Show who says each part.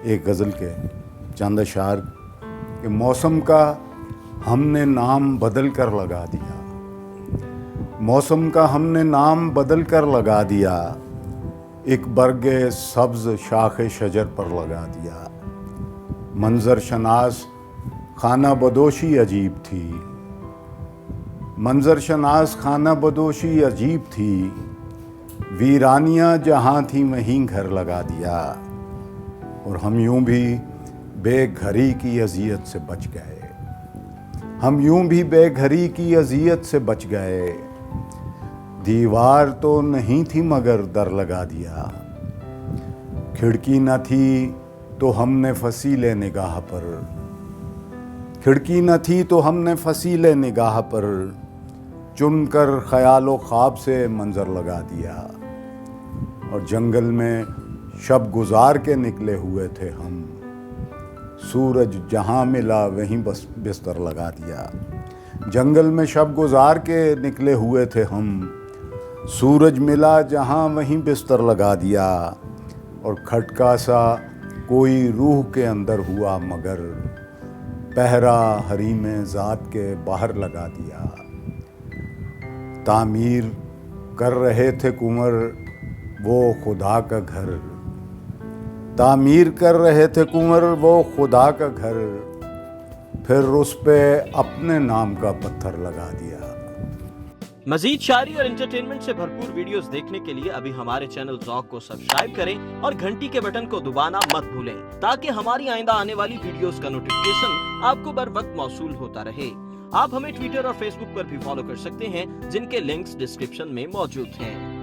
Speaker 1: ایک غزل کے چند اشعار کہ موسم کا ہم نے نام بدل کر لگا دیا، موسم کا ہم نے نام بدل کر لگا دیا، ایک برگ سبز شاخ شجر پر لگا دیا۔ منظر شناس خانہ بدوشی عجیب تھی، منظر شناس خانہ بدوشی عجیب تھی، ویرانیاں جہاں تھیں وہیں گھر لگا دیا۔ اور ہم یوں بھی بے گھری کی اذیت سے بچ گئے، ہم یوں بھی بے گھری کی اذیت سے بچ گئے، دیوار تو نہیں تھی مگر در لگا دیا۔ کھڑکی نہ تھی تو ہم نے فصیل نگاہ پر، کھڑکی نہ تھی تو ہم نے فصیل نگاہ پر، چن کر خیال و خواب سے منظر لگا دیا۔ اور جنگل میں شب گزار کے نکلے ہوئے تھے ہم، سورج جہاں ملا وہیں بس بستر لگا دیا۔ جنگل میں شب گزار کے نکلے ہوئے تھے ہم، سورج ملا جہاں وہیں بستر لگا دیا۔ اور کھٹکا سا کوئی روح کے اندر ہوا مگر، پہرا حریم ذات کے باہر لگا دیا۔ تعمیر کر رہے تھے کنور وہ خدا کا گھر، تعمیر کر رہے تھے کنور وہ خدا کا گھر، پھر اس پہ اپنے نام کا پتھر لگا دیا۔
Speaker 2: مزید شاعری اور انٹرٹینمنٹ سے بھرپور ویڈیوز دیکھنے کے لیے ابھی ہمارے چینل ذوق کو سبسکرائب کریں اور گھنٹی کے بٹن کو دبانا مت بھولیں تاکہ ہماری آئندہ آنے والی ویڈیوز کا نوٹیفیکیشن آپ کو بر وقت موصول ہوتا رہے۔ آپ ہمیں ٹویٹر اور فیس بک پر بھی فالو کر سکتے ہیں جن کے لنکس ڈسکرپشن میں موجود ہیں۔